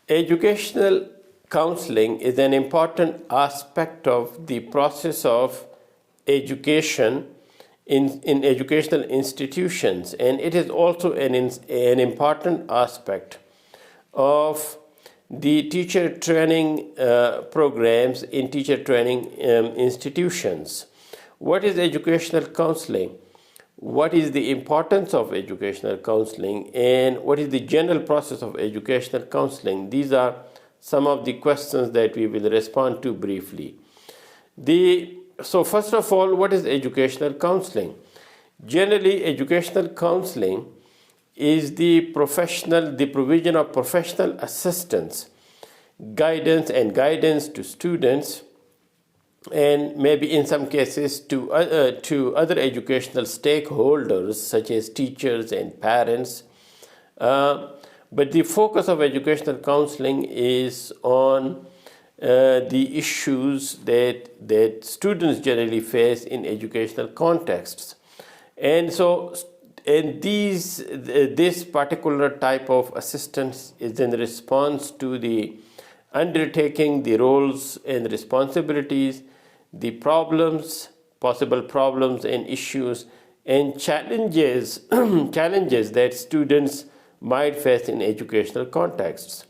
Educational counseling is an important aspect of the process of education in educational institutions, and it is also an important aspect of the teacher training programs in teacher training institutions. What is educational counseling? What is the importance of educational counseling, and what is the general process of educational counseling? These are some of the questions that we will respond to briefly. So first of all, what is educational counseling? Generally, educational counseling is the provision of professional assistance, guidance to students, and maybe in some cases to other educational stakeholders such as teachers and parents. But the focus of educational counseling is on the issues that students generally face in educational contexts. And so this particular type of assistance is in response to the undertaking the roles and responsibilities, the possible problems and issues and challenges that students might face in educational contexts.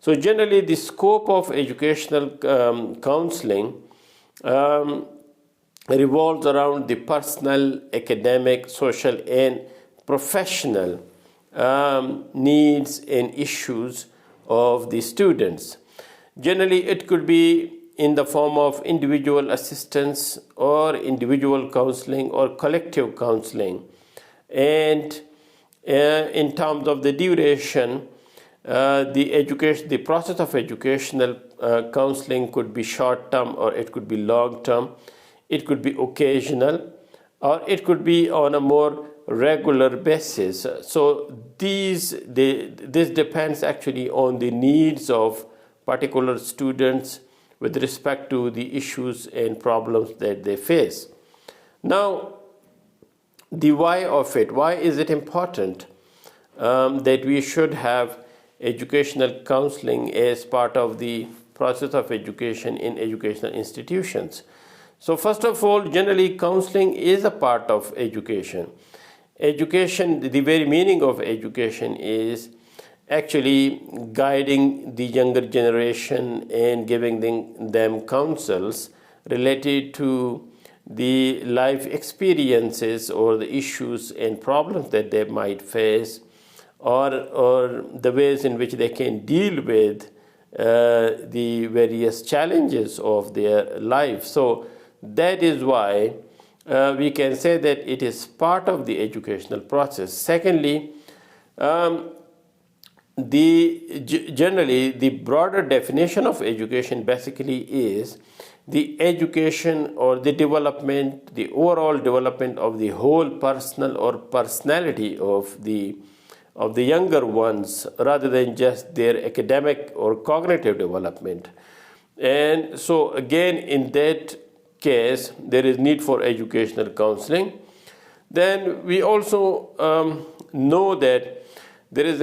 So generally, the scope of educational counseling revolves around the personal, academic, social, and professional needs and issues of the students. Generally, it could be in the form of individual assistance or individual counseling or collective counseling. And in terms of the duration, the process of educational counseling could be short-term or it could be long-term. It could be occasional or it could be on a more regular basis. So this depends actually on the needs of particular students with respect to the issues and problems that they face. Now, the why of it. Why is it important that we should have educational counseling as part of the process of education in educational institutions? So first of all, generally counseling is a part of education. Education, the very meaning of education is actually guiding the younger generation and giving them counsels related to the life experiences or the issues and problems that they might face, or the ways in which they can deal with the various challenges of their life. So that is why we can say that it is part of the educational process. Secondly, generally the broader definition of education basically is the education or the development, the overall development of the whole personal or personality of the younger ones, rather than just their academic or cognitive development. And so again, in that case, there is need for educational counseling. Then we also know that there is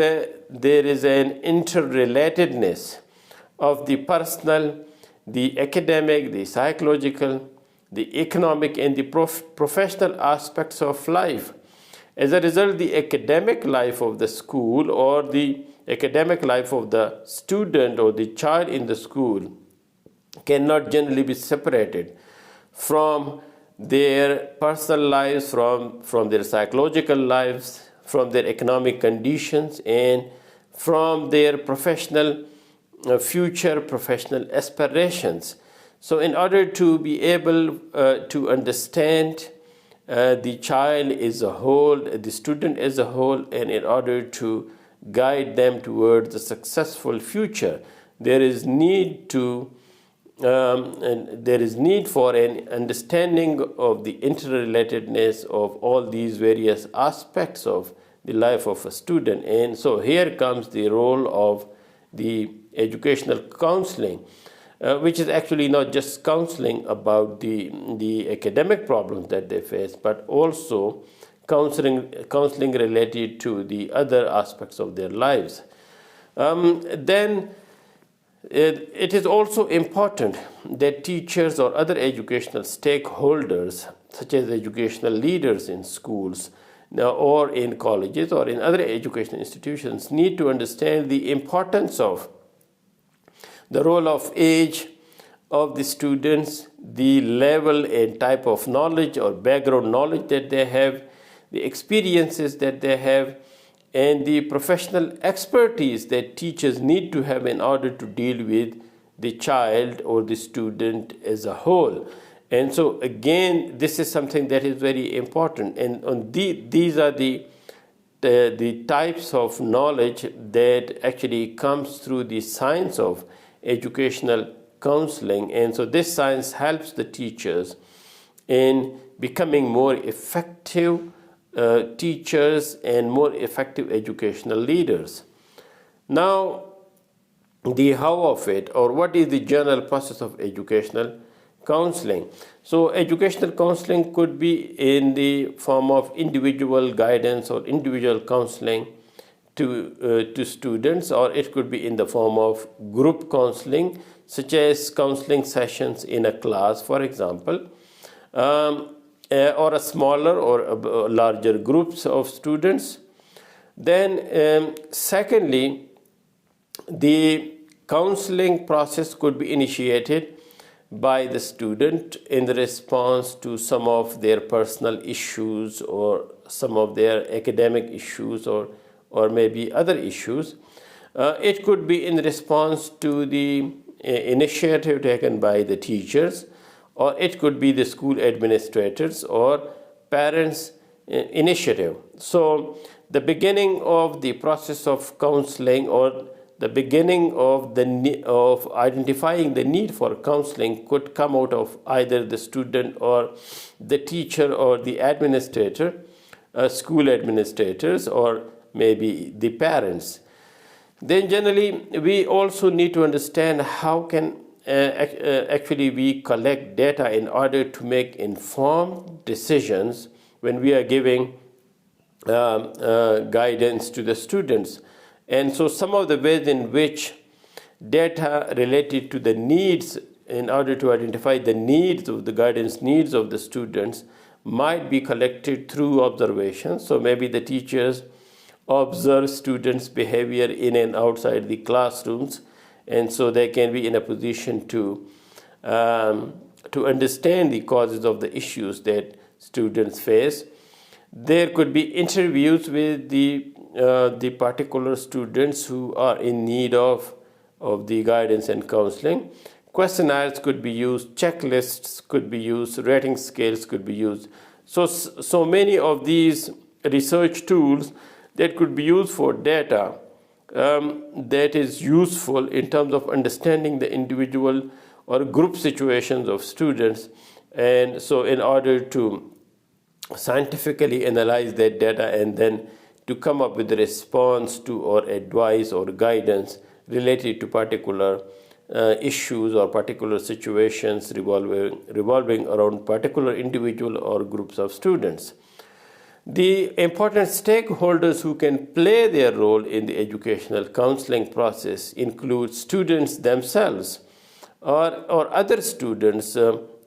an interrelatedness of the personal, the academic, the psychological, the economic, and the professional aspects of life. As a result, the academic life of the school or the academic life of the student or the child in the school cannot generally be separated from their personal lives, from their psychological lives, from their economic conditions, and from their future professional aspirations. So in order to be able to understand the child as a whole, the student as a whole, and in order to guide them towards a successful future, there is need for an understanding of the interrelatedness of all these various aspects of the life of a student. And so here comes the role of the educational counseling, which is actually not just counseling about the academic problems that they face, but also counseling related to the other aspects of their lives. Then it is also important that teachers or other educational stakeholders, such as educational leaders in schools or in colleges or in other educational institutions, need to understand the importance of the role of age of the students, the level and type of knowledge or background knowledge that they have, the experiences that they have, and the professional expertise that teachers need to have in order to deal with the child or the student as a whole. And so again, this is something that is very important, and these are the types of knowledge that actually comes through the science of educational counseling. And so this science helps the teachers in becoming more effective teachers and more effective educational leaders. Now, the how of it, or what is the general process of educational counseling? So educational counseling could be in the form of individual guidance or individual counseling to students, or it could be in the form of group counseling, such as counseling sessions in a class, for example, or a smaller or larger groups of students. Then secondly, the counseling process could be initiated by the student in the response to some of their personal issues or some of their academic issues or maybe other issues. It could be in response to the initiative taken by the teachers, or it could be the school administrators or parents' initiative. So the beginning of the process of counseling, or the beginning of identifying the need for counseling, could come out of either the student or the teacher or the administrator, school administrators, or maybe the parents. Then generally we also need to understand how can actually we collect data in order to make informed decisions when we are giving guidance to the students. And so some of the ways in which data related to the needs, in order to identify the needs of the guidance needs of the students, might be collected through observations. So maybe the teachers observe students' behavior in and outside the classrooms, and so they can be in a position to understand the causes of the issues that students face. There could be interviews with the particular students who are in need of the guidance and counseling. Questionnaires could be used, checklists could be used, rating scales could be used. So many of these research tools that could be used for data that is useful in terms of understanding the individual or group situations of students. And so in order to scientifically analyze that data and then to come up with a response to or advice or guidance related to particular issues or particular situations revolving around particular individual or groups of students. The important stakeholders who can play their role in the educational counseling process include students themselves or other students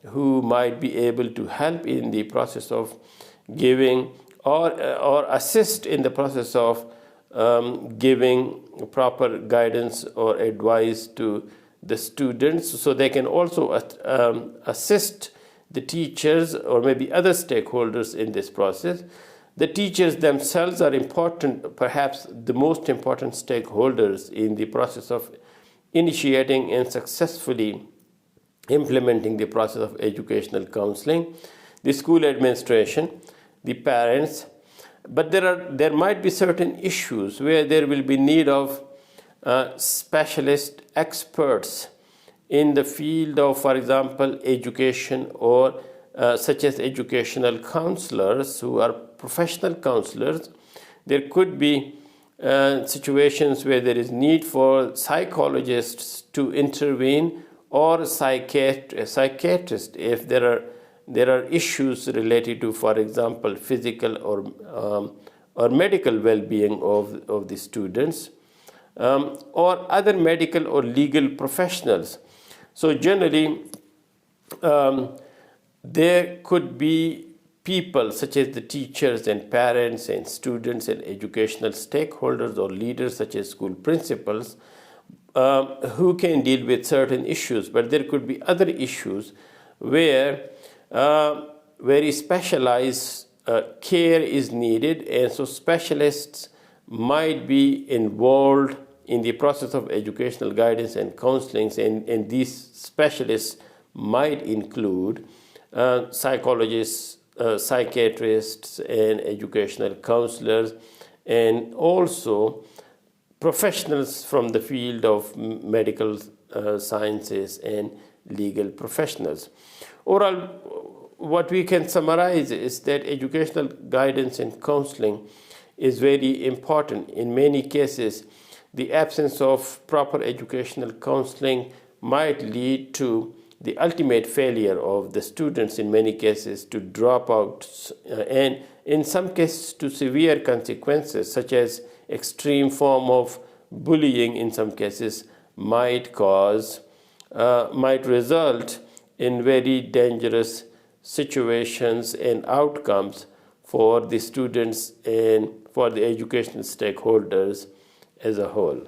who might be able to help in the process of giving or assist in the process of giving proper guidance or advice to the students. So they can also assist the teachers or maybe other stakeholders in this process. The teachers themselves are important, perhaps the most important stakeholders in the process of initiating and successfully implementing the process of educational counseling. The school administration, the parents, but there might be certain issues where there will be need of specialist experts in the field of, for example, education, or such as educational counselors who are professional counselors. There could be situations where there is need for psychologists to intervene, or psychiatrists if there are issues related to, for example, physical or medical well-being of the students. or other medical or legal professionals. So generally, there could be people such as the teachers and parents and students and educational stakeholders or leaders such as school principals who can deal with certain issues, but there could be other issues where very specialized care is needed, and so specialists might be involved in the process of educational guidance and counseling, and these specialists might include psychologists, psychiatrists, and educational counselors, and also professionals from the field of medical sciences and legal professionals. Overall, what we can summarize is that educational guidance and counseling is very important. In many cases, the absence of proper educational counseling might lead to the ultimate failure of the students, in many cases to drop out, and in some cases to severe consequences such as extreme form of bullying. In some cases might result in very dangerous situations and outcomes for the students and for the educational stakeholders as a whole.